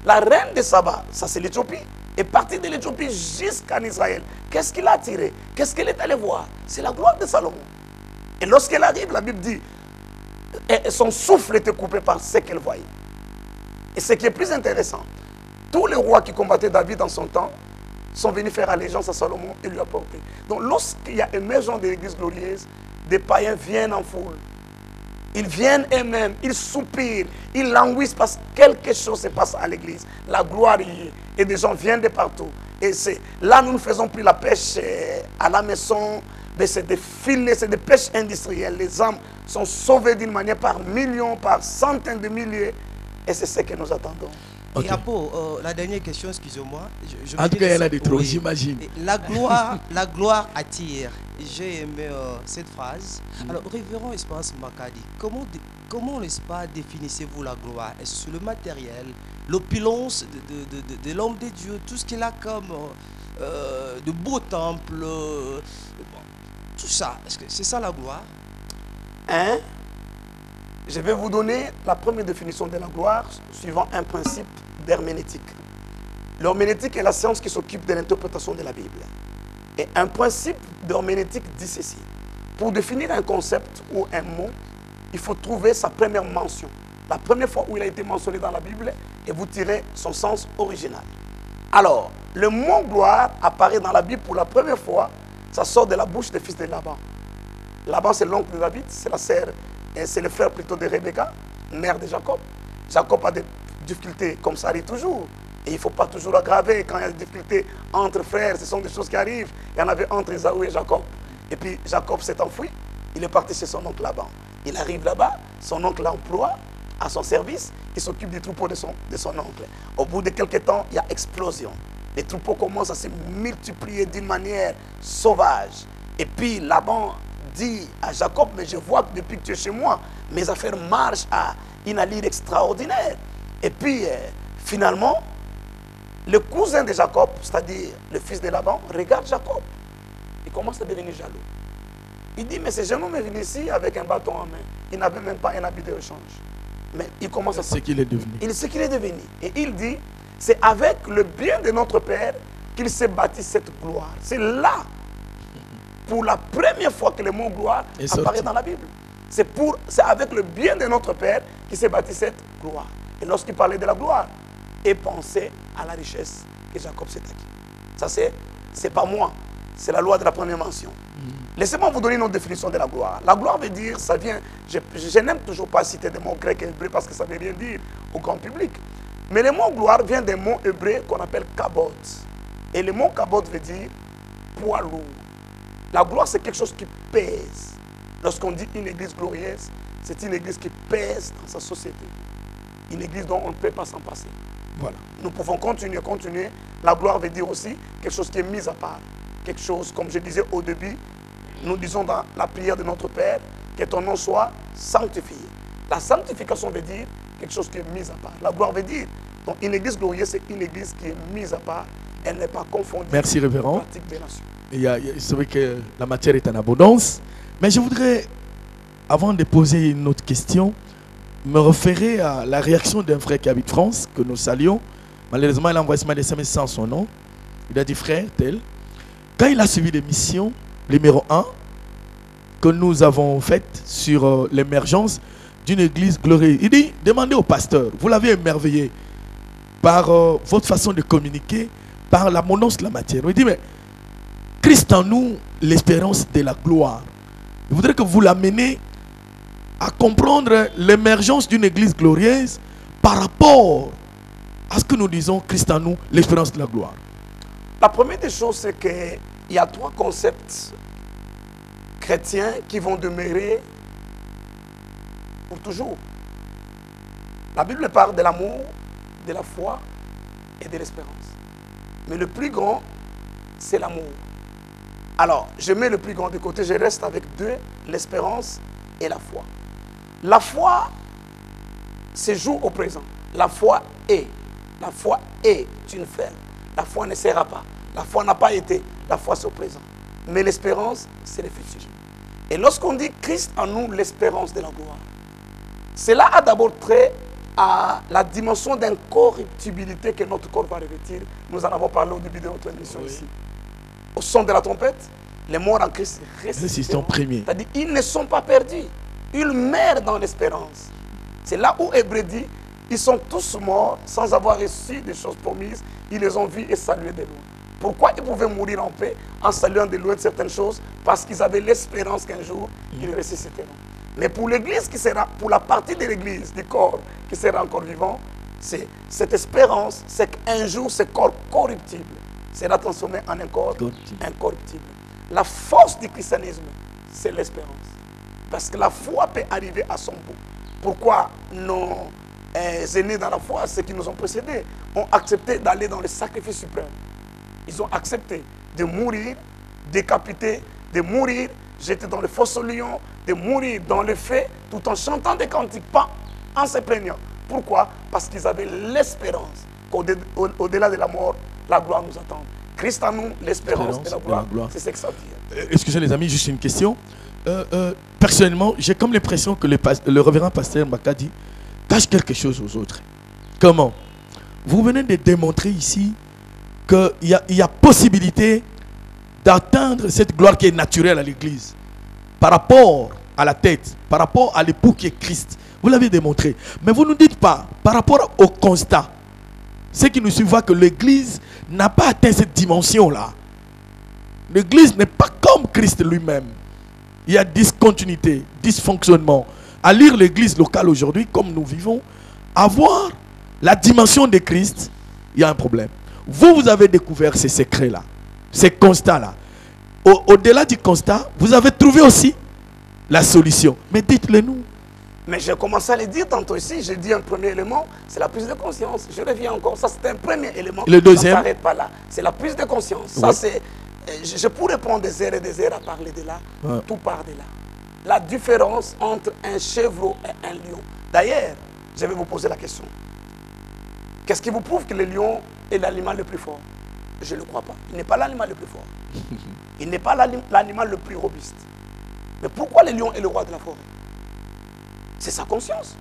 Speaker 4: La reine de Saba, ça c'est l'Éthiopie, est partie de l'Éthiopie jusqu'en Israël. Qu'est-ce qui l'a attiré? Qu'est-ce qu'elle est allée voir? C'est la gloire de Salomon. Et lorsqu'elle arrive, la Bible dit, son souffle était coupé par ce qu'elle voyait. Et ce qui est plus intéressant, tous les rois qui combattaient David en son temps sont venus faire allégeance à Salomon et lui apporter. Donc lorsqu'il y a émergence de l'Église glorieuse, des païens viennent en foule. Ils viennent eux-mêmes, ils soupirent, ils languissent parce que quelque chose se passe à l'Église. La gloire y est. Et des gens viennent de partout. Et là, nous ne faisons plus la pêche à la maison. Mais c'est des filets, c'est des pêches industrielles. Les âmes sont sauvées d'une manière par millions, par centaines de milliers. Et c'est ce que nous attendons.
Speaker 3: Okay. Et Apo, la dernière question, excusez-moi.
Speaker 1: En tout cas, il y en a des trop, j'imagine.
Speaker 3: La gloire attire. J'ai aimé cette phrase. Alors, révérend Espace Makadi, comment n'est-ce pas, définissez-vous la gloire? Est-ce le matériel, l'opulence de l'homme de Dieu, tout ce qu'il a comme de beaux temples, tout ça. Est-ce que c'est ça la gloire?
Speaker 4: Hein? Je vais vous donner la première définition de la gloire suivant un principe d'herméneutique. L'herméneutique est la science qui s'occupe de l'interprétation de la Bible. Et un principe d'herméneutique dit ceci. Pour définir un concept ou un mot, il faut trouver sa première mention. La première fois où il a été mentionné dans la Bible, et vous tirez son sens original. Alors, le mot gloire apparaît dans la Bible pour la première fois. Ça sort de la bouche des fils de Laban. Laban, c'est l'oncle de David, c'est la sœur, c'est le frère plutôt de Rebecca, mère de Jacob. Jacob a des difficultés, comme ça arrive toujours. Et il ne faut pas toujours aggraver quand il y a des difficultés entre frères, ce sont des choses qui arrivent. Il y en avait entre Esaü et Jacob. Et puis Jacob s'est enfui, il est parti chez son oncle Laban. Il arrive là-bas, son oncle l'emploie à son service, il s'occupe des troupeaux de son oncle. Au bout de quelques temps, il y a explosion. Les troupeaux commencent à se multiplier d'une manière sauvage. Et puis Laban dit à Jacob, mais je vois que depuis que tu es chez moi, mes affaires marchent à une allure extraordinaire. Et puis, finalement, le cousin de Jacob, c'est-à-dire le fils de Laban, regarde Jacob. Il commence à devenir jaloux. Il dit, mais ce jeune homme est venu ici avec un bâton en main. Il n'avait même pas un habit de rechange. Mais il commence à...
Speaker 1: C'est ce qu'il est devenu.
Speaker 4: Il sait qu'il est devenu. Et il dit, c'est avec le bien de notre Père qu'il s'est bâti cette gloire. C'est là, pour la première fois que le mot gloire apparaît dans la Bible. C'est avec le bien de notre Père qu'il s'est bâti cette gloire. Et lorsqu'il parlait de la gloire, il pensait à la richesse que Jacob s'est acquis. Ça, c'est pas moi. C'est la loi de la première mention. Laissez-moi vous donner une autre définition de la gloire. La gloire veut dire, ça vient, je n'aime toujours pas citer des mots grecs et hébreux parce que ça ne veut rien dire au grand public. Mais le mot gloire vient des mots hébreux qu'on appelle kabod. Et le mot kabod veut dire poids lourd. La gloire, c'est quelque chose qui pèse. Lorsqu'on dit une église glorieuse, c'est une église qui pèse dans sa société. Une église dont on ne peut pas s'en passer. Voilà. Nous pouvons continuer. La gloire veut dire aussi quelque chose qui est mis à part. Quelque chose, comme je disais au début, nous disons dans la prière de notre Père, que ton nom soit sanctifié. La sanctification veut dire quelque chose qui est mis à part. La gloire veut dire, donc une église glorieuse, c'est une église qui est mise à part. Elle n'est pas confondue.
Speaker 1: Merci, révérend.
Speaker 4: Pratique des nations.
Speaker 1: C'est vrai que la matière est en abondance. Mais je voudrais, avant de poser une autre question, me référer à la réaction d'un frère qui habite France, que nous saluons. Malheureusement, il a envoyé des SMS sans son nom. Il a dit, frère, tel. Quand il a suivi l'émission numéro 1 que nous avons faite sur l'émergence d'une église glorieuse, il dit, demandez au pasteur, vous l'avez émerveillé par votre façon de communiquer, par l'abondance de la matière. Il dit, mais Christ en nous, l'espérance de la gloire. Je voudrais que vous l'amenez à comprendre l'émergence d'une église glorieuse par rapport à ce que nous disons, Christ en nous, l'espérance de la gloire.
Speaker 4: La première des choses, c'est qu'il y a 3 concepts chrétiens qui vont demeurer pour toujours. La Bible parle de l'amour, de la foi et de l'espérance. Mais le plus grand, c'est l'amour. Alors, je mets le plus grand de côté, je reste avec 2, l'espérance et la foi. La foi se joue au présent. La foi est. La foi est une ferme. La foi ne sera pas. La foi n'a pas été. La foi, c'est au présent. Mais l'espérance, c'est le futur. Et lorsqu'on dit Christ en nous, l'espérance de la gloire, cela a d'abord trait à la dimension d'incorruptibilité que notre corps va revêtir. Nous en avons parlé au début de notre émission ici. Au son de la trompette, les morts en Christ ressusciteront. C'est-à-dire, ils ne sont pas perdus. Ils meurent dans l'espérance. C'est là où Hébreu dit, ils sont tous morts sans avoir reçu des choses promises. Ils les ont vus et salués de loin. Pourquoi ils pouvaient mourir en paix en saluant de loin certaines choses? Parce qu'ils avaient l'espérance qu'un jour, ils ressusciteront. Mais pour l'église qui sera, pour la partie de l'église, du corps qui sera encore vivant, c'est cette espérance, c'est qu'un jour, ce corps corruptible sera transformé en un corps incorruptible. La force du christianisme, c'est l'espérance. Parce que la foi peut arriver à son bout. Pourquoi nos aînés dans la foi, ceux qui nous ont précédés, ont accepté d'aller dans le sacrifice suprême? Ils ont accepté de mourir décapités, de mourir jetés dans le fosse au lion, de mourir dans le feu, tout en chantant des cantiques, pas en se plaignant. Pourquoi? Parce qu'ils avaient l'espérance qu'au-delà de la mort, la gloire nous attend. Christ en nous, l'espérance de la gloire. C'est ce que ça dit.
Speaker 1: Excusez les amis, juste une question. Personnellement, j'ai comme l'impression que le révérend pasteur Mbakadi cache quelque chose aux autres. Comment? Vous venez de démontrer ici qu'il y a possibilité d'atteindre cette gloire qui est naturelle à l'Église par rapport à la tête, par rapport à l'époux qui est Christ. Vous l'avez démontré. Mais vous ne nous dites pas, par rapport au constat, ce qui nous suit voit que l'Église n'a pas atteint cette dimension-là. L'Église n'est pas comme Christ lui-même. Il y a discontinuité, dysfonctionnement. À lire l'Église locale aujourd'hui, comme nous vivons, avoir la dimension de Christ, il y a un problème. Vous avez découvert ces secrets-là, ces constats-là. Au-delà du constat, vous avez trouvé aussi la solution. Mais dites-le nous.
Speaker 4: Mais j'ai commencé à le dire tantôt ici. J'ai dit un premier élément, c'est la prise de conscience. Je reviens encore. Ça, c'est un premier élément.
Speaker 1: Le deuxième?
Speaker 4: Ça ne s'arrête pas là. C'est la prise de conscience. Ça, c'est... Je pourrais prendre des heures et des heures à parler de là. Ouais. Tout part de là. La différence entre un chevreau et un lion. D'ailleurs, je vais vous poser la question. Qu'est-ce qui vous prouve que le lion est l'animal le plus fort? Je ne le crois pas. Il n'est pas l'animal le plus fort. Il n'est pas l'animal le plus robuste. Mais pourquoi le lion est le roi de la forêt? C'est sa conscience.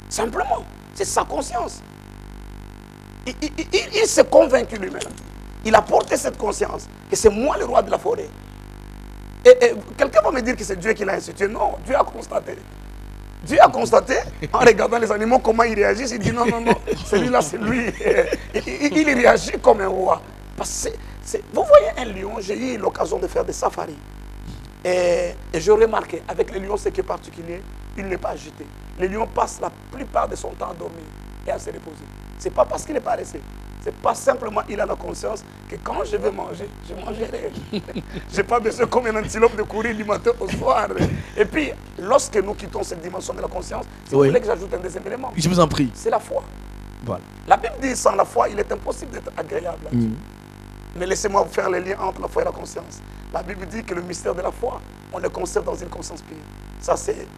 Speaker 4: Simplement. C'est sa conscience. Il s'est convaincu lui-même. Il a porté cette conscience que c'est moi le roi de la forêt. Et quelqu'un va me dire que c'est Dieu qui l'a institué. Non, Dieu a constaté. Dieu a constaté, en regardant les animaux, comment ils réagissent. Il dit non, non, non, celui-là, c'est lui. Il réagit comme un roi. Parce que vous voyez un lion, j'ai eu l'occasion de faire des safaris. Et j'ai remarqué, avec le lion, ce qui est particulier, il n'est pas agité. Le lion passe la plupart de son temps à dormir et à se reposer. Ce n'est pas parce qu'il est paresseux. C'est pas simplement il a la conscience que quand je vais manger, je mangerai. Je n'ai pas besoin comme un antilope de courir du matin au soir. Et puis, lorsque nous quittons cette dimension de la conscience, c'est oui. Pour que j'ajoute un deuxième élément.
Speaker 1: Je vous en prie.
Speaker 4: C'est la foi.
Speaker 1: Voilà.
Speaker 4: La Bible dit sans la foi, il est impossible d'être agréable. Mais laissez-moi vous faire le lien entre la foi et la conscience. La Bible dit que le mystère de la foi, on le conserve dans une conscience pure. Ça, c'est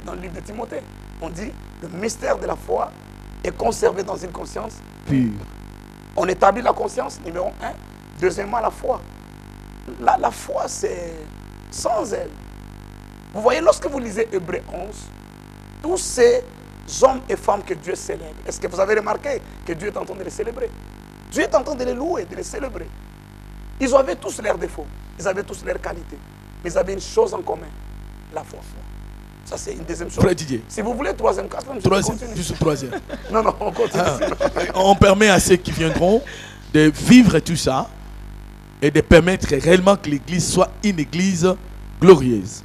Speaker 4: dans le livre de Timothée. On dit le mystère de la foi est conservé dans une conscience pure. On établit la conscience, numéro 1. Deuxièmement, la foi. La foi, c'est sans elle. Vous voyez, lorsque vous lisez Hébreux 11, tous ces hommes et femmes que Dieu célèbre, est-ce que vous avez remarqué que Dieu est en train de les célébrer? Dieu est en train de les louer, de les célébrer. Ils avaient tous leurs défauts, ils avaient tous leurs qualités, mais ils avaient une chose en commun, la foi. Ça, c'est une deuxième chose. Si vous voulez, troisième, quatrième,
Speaker 1: juste troisième.
Speaker 4: Non, non, on continue.
Speaker 1: On permet à ceux qui viendront de vivre tout ça et de permettre réellement que l'Église soit une Église glorieuse.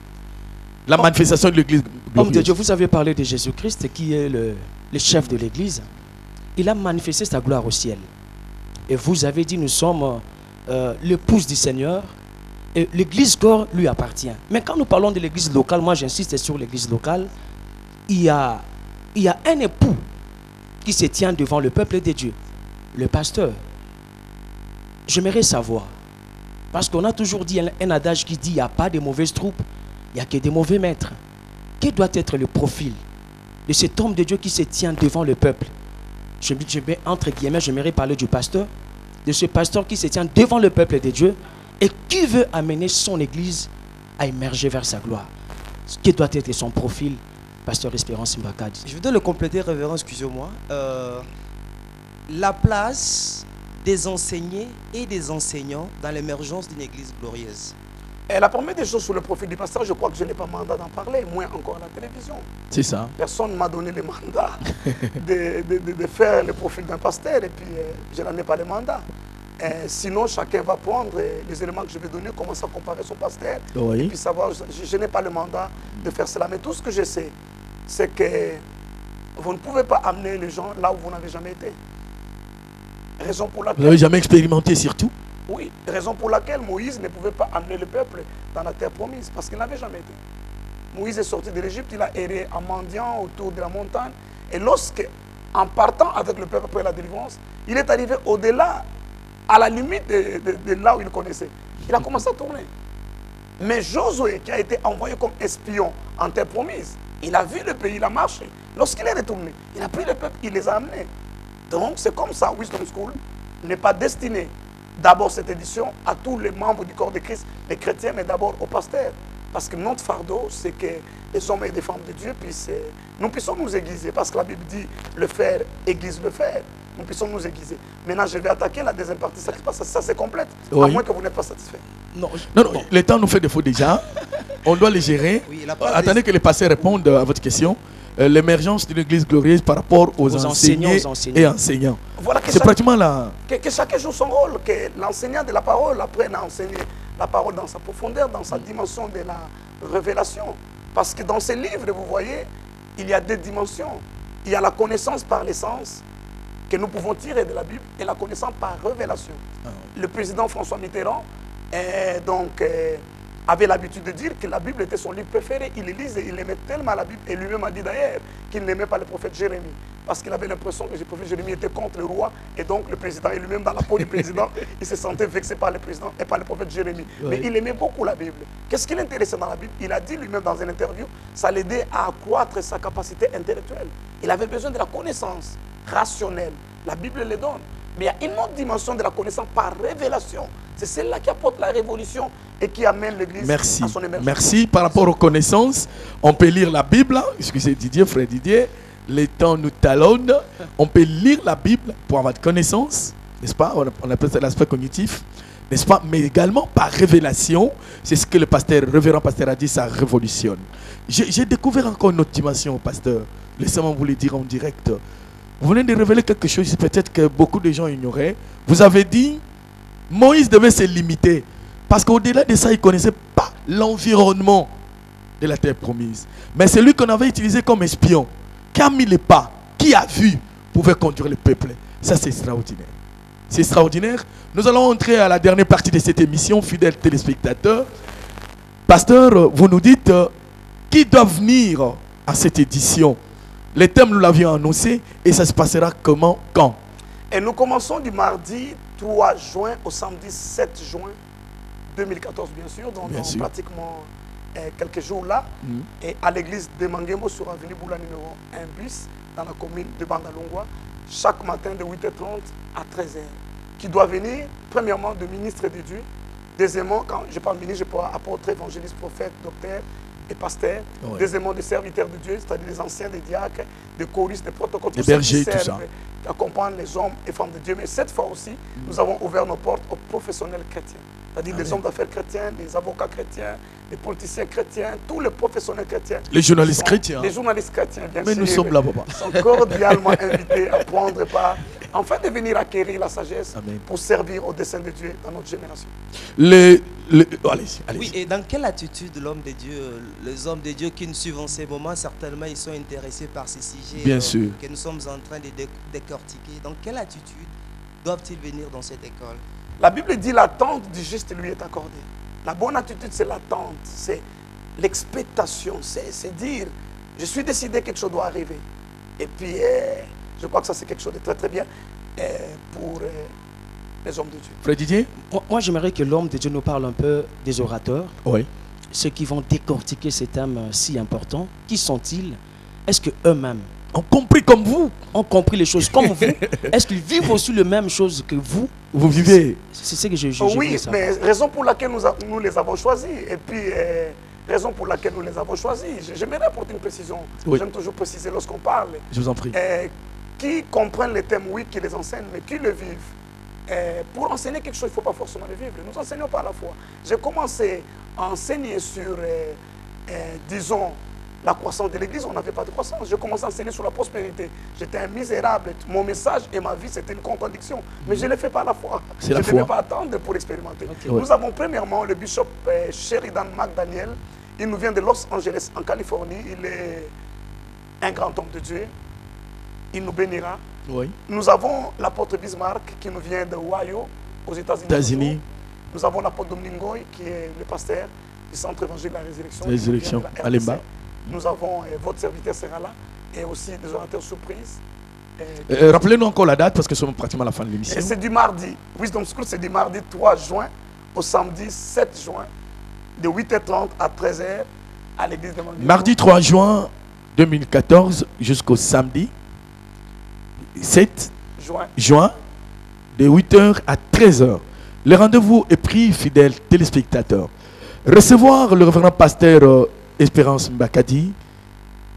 Speaker 1: La manifestation de l'Église glorieuse.
Speaker 2: Homme de Dieu, vous avez parlé de Jésus-Christ qui est le chef de l'Église. Il a manifesté sa gloire au ciel. Et vous avez dit, nous sommes l'épouse du Seigneur. Et l'église corps lui appartient. Mais quand nous parlons de l'église locale, moi j'insiste sur l'église locale, il y a un époux qui se tient devant le peuple de Dieu, le pasteur. J'aimerais savoir, parce qu'on a toujours dit un adage qui dit il n'y a pas de mauvaises troupes, il n'y a que des mauvais maîtres. Quel doit être le profil de cet homme de Dieu qui se tient devant le peuple? Je mets entre guillemets, j'aimerais parler du pasteur, de ce pasteur qui se tient devant le peuple de Dieu et qui veut amener son église à émerger vers sa gloire. Ce qui doit être son profil, pasteur Espérance Mbakadi.
Speaker 3: Je voudrais le compléter, révérend, excusez-moi. La place des enseignés et des enseignants dans l'émergence d'une église glorieuse.
Speaker 4: Et la première des choses sur le profil du pasteur, je crois que je n'ai pas mandat d'en parler, moins encore à la télévision.
Speaker 1: C'est ça.
Speaker 4: Personne ne m'a donné le mandat de faire le profil d'un pasteur et puis je n'en ai pas le mandat. Sinon, chacun va prendre les éléments que je vais donner, commencer à comparer son pasteur, oui. Et puis savoir, je n'ai pas le mandat de faire cela. Mais tout ce que je sais, c'est que vous ne pouvez pas amener les gens là où vous n'avez jamais été. Raison pour laquelle...
Speaker 1: Vous n'avez jamais expérimenté surtout?
Speaker 4: Oui, raison pour laquelle Moïse ne pouvait pas amener le peuple dans la terre promise, parce qu'il n'avait jamais été. Moïse est sorti de l'Égypte, il a erré en mendiant autour de la montagne, et lorsque, en partant avec le peuple après la délivrance, il est arrivé au-delà, à la limite de là où il connaissait. Il a commencé à tourner. Mais Josué, qui a été envoyé comme espion en terre promise, il a vu le pays, il a marché. Lorsqu'il est retourné, il a pris le peuple, il les a amenés. Donc c'est comme ça, Wisdom School n'est pas destiné d'abord cette édition à tous les membres du corps de Christ, les chrétiens, mais d'abord aux pasteurs. Parce que notre fardeau, c'est que les hommes et les femmes de Dieu nous puissions nous aiguiser. Parce que la Bible dit, le fer aiguise le fer. Nous puissions nous aiguiser. Maintenant, je vais attaquer la deuxième partie. Ça c'est complète. Oui. À moins que vous n'êtes pas satisfait.
Speaker 1: Non, le temps nous fait défaut déjà. On doit les gérer. Oui, attendez que les pasteurs répondent à votre question. L'émergence d'une église glorieuse par rapport aux enseignants et enseignants. Voilà, c'est pratiquement là.
Speaker 4: Que chacun joue son rôle, que l'enseignant de la parole apprenne à enseigner la parole dans sa profondeur, dans sa dimension de la révélation. Parce que dans ces livres, vous voyez, il y a deux dimensions. Il y a la connaissance par les sens que nous pouvons tirer de la Bible et la connaissance par révélation. Le président François Mitterrand avait l'habitude de dire que la Bible était son livre préféré. Il lisait, il aimait tellement la Bible. Et lui-même a dit d'ailleurs qu'il n'aimait pas le prophète Jérémie. Parce qu'il avait l'impression que le prophète Jérémie était contre le roi. Et donc le président, et lui-même dans la peau du président, il se sentait vexé par le président et par le prophète Jérémie. Oui. Mais il aimait beaucoup la Bible. Qu'est-ce qui l'intéressait dans la Bible? Il a dit lui-même dans une interview, ça l'aidait à accroître sa capacité intellectuelle. Il avait besoin de la connaissance rationnelle. La Bible le donne. Mais il y a une autre dimension de la connaissance par révélation. C'est celle-là qui apporte la révolution et qui amène l'Église à son émergence.
Speaker 1: Merci. Par rapport aux connaissances, on peut lire la Bible. Excusez Didier, frère Didier. Les temps nous talonnent. On peut lire la Bible pour avoir de connaissances, n'est-ce pas? On appelle ça l'aspect cognitif, n'est-ce pas? Mais également par révélation. C'est ce que le révérend pasteur a dit, ça révolutionne. J'ai découvert encore une autre dimension, pasteur. Laissez-moi vous le dire en direct. Vous venez de révéler quelque chose peut-être que beaucoup de gens ignoraient. Vous avez dit, Moïse devait se limiter. Parce qu'au-delà de ça, il ne connaissait pas l'environnement de la terre promise. Mais c'est lui qu'on avait utilisé comme espion. Qui a mis les pas, qui a vu, pouvait conduire le peuple. Ça, c'est extraordinaire. C'est extraordinaire. Nous allons entrer à la dernière partie de cette émission, fidèles téléspectateurs. Pasteur, vous nous dites qui doit venir à cette édition. Les thèmes, nous l'avions annoncé et ça se passera comment, quand?
Speaker 4: Et nous commençons du mardi 3 juin au samedi 7 juin 2014, bien sûr. Donc, pratiquement quelques jours là. Et à l'église de Manguembo sur avenue Boula numéro 1 bis, dans la commune de Bandalungwa, chaque matin de 8h30 à 13h. Qui doit venir, premièrement, de ministre de Dieu. Deuxièmement, quand je parle ministre, je parle apôtre, évangéliste, prophète, docteur et pasteur. Ouais. Deuxièmement, des serviteurs de Dieu, c'est-à-dire des anciens, des diacres, des choristes, des protocoles,
Speaker 1: des bergers, tout ça.
Speaker 4: Qui accompagnent les hommes et femmes de Dieu. Mais cette fois aussi, nous avons ouvert nos portes aux professionnels chrétiens. C'est-à-dire des hommes d'affaires chrétiens, des avocats chrétiens, des politiciens chrétiens, tous les professionnels chrétiens.
Speaker 1: Les journalistes chrétiens.
Speaker 4: Les journalistes chrétiens, bien sûr.
Speaker 1: Mais nous sommes là, papa.
Speaker 4: Sont cordialement invités à prendre part, afin de venir acquérir la sagesse. Amen. Pour servir au dessein de Dieu dans notre génération.
Speaker 3: Allez-y. Oui, et dans quelle attitude l'homme de Dieu, les hommes de Dieu qui nous suivent en ces moments, certainement ils sont intéressés par ces sujets
Speaker 1: bien sûr.
Speaker 3: Que nous sommes en train de décortiquer. Dans quelle attitude doivent-ils venir dans cette école?
Speaker 4: La Bible dit l'attente du juste lui est accordée. La bonne attitude, c'est l'attente, c'est l'expectation, c'est dire, je suis décidé que quelque chose doit arriver. Et puis, je crois que ça, c'est quelque chose de très, très bien pour les hommes de Dieu.
Speaker 1: Frère Didier?
Speaker 2: Moi, j'aimerais que l'homme de Dieu nous parle un peu des orateurs.
Speaker 1: Oui.
Speaker 2: Ceux qui vont décortiquer ces thèmes si importants. Qui sont-ils? Est-ce qu'eux-mêmes
Speaker 1: ont compris comme vous?
Speaker 2: Ont compris les choses comme vous? Est-ce qu'ils vivent aussi les mêmes choses que vous?
Speaker 1: Vous vivez?
Speaker 2: C'est ce que je
Speaker 4: oui, mais raison pour laquelle nous les avons choisis. Et puis, raison pour laquelle nous les avons choisis. J'aimerais apporter une précision. Oui. J'aime toujours préciser lorsqu'on parle.
Speaker 1: Je vous en prie.
Speaker 4: Qui comprennent les thèmes, oui, qui les enseignent, mais qui le vivent. Pour enseigner quelque chose, il ne faut pas forcément le vivre. Nous enseignons par la foi. J'ai commencé à enseigner sur, disons, la croissance de l'Église. On n'avait pas de croissance. J'ai commencé à enseigner sur la prospérité. J'étais un misérable. Mon message et ma vie, c'était une contradiction. Mais je l'ai fait par la foi. Je ne devais pas attendre pour expérimenter. Okay. Nous avons premièrement le bishop Sheridan McDaniel. Il nous vient de Los Angeles, en Californie. Il est un grand homme de Dieu. Il nous bénira.
Speaker 1: Oui.
Speaker 4: Nous avons l'apôtre Bismarck qui nous vient de Ohio, aux États-Unis. Nous avons l'apôtre Domingoy qui est le pasteur du Centre évangélique de la Résurrection.
Speaker 1: À Lemba.
Speaker 4: Nous avons votre serviteur sera là et aussi des orateurs surprises.
Speaker 1: Rappelez-nous encore la date parce que nous sommes pratiquement à la fin de l'émission.
Speaker 4: C'est du mardi. Wisdom School, c'est du mardi 3 juin au samedi 7 juin de 8h30 à 13h à l'église de Manguembo.
Speaker 1: Mardi 3 juin 2014 jusqu'au samedi 7 juin de 8h à 13h. Le rendez-vous est pris, fidèles téléspectateurs. Recevoir le révérend pasteur Espérance Mbakadi,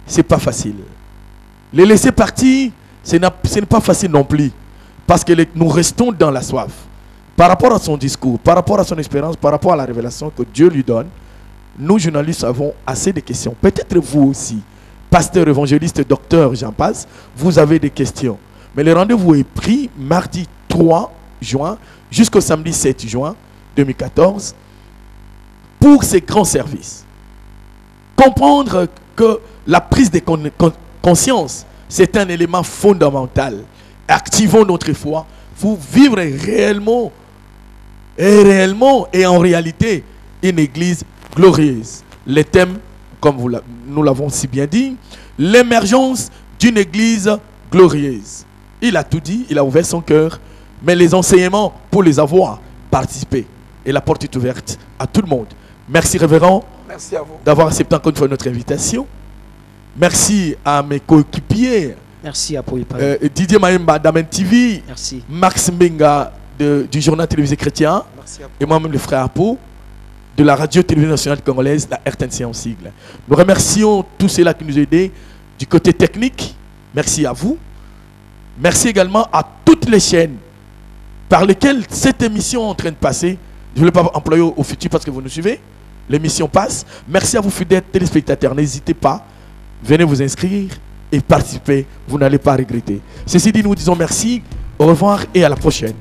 Speaker 1: c'est pas facile. Les laisser partir, ce n'est pas facile non plus. Parce que nous restons dans la soif. Par rapport à son discours, par rapport à son expérience, par rapport à la révélation que Dieu lui donne, nous, journalistes, avons assez de questions. Peut-être vous aussi, pasteur, évangéliste, docteur, j'en passe, vous avez des questions. Mais le rendez-vous est pris mardi 3 juin jusqu'au samedi 7 juin 2014 pour ces grands services. Comprendre que la prise de conscience, c'est un élément fondamental. Activons notre foi pour vivre réellement et en réalité une église glorieuse. Les thèmes, comme nous l'avons si bien dit, l'émergence d'une église glorieuse. Il a tout dit, il a ouvert son cœur, mais les enseignements pour les avoir participé. Et la porte est ouverte à tout le monde. Merci révérend.
Speaker 4: Merci à vous
Speaker 1: d'avoir accepté encore une fois notre invitation. Merci à mes coéquipiers.
Speaker 2: Merci à Poipa.
Speaker 1: Didier Maïmba d'Amen TV.
Speaker 2: Merci.
Speaker 1: Max Mbenga du journal télévisé chrétien.
Speaker 4: Merci à vous.
Speaker 1: Et moi-même le frère Apo de la radio-télévision nationale congolaise, la RTNC en sigle. Nous remercions tous ceux-là qui nous ont aidés du côté technique. Merci à vous. Merci également à toutes les chaînes par lesquelles cette émission est en train de passer. Je ne vais pas employer au futur parce que vous nous suivez. L'émission passe. Merci à vous fidèles téléspectateurs. N'hésitez pas. Venez vous inscrire et participer. Vous n'allez pas regretter. Ceci dit, nous disons merci. Au revoir et à la prochaine.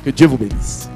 Speaker 1: Que Dieu vous bénisse.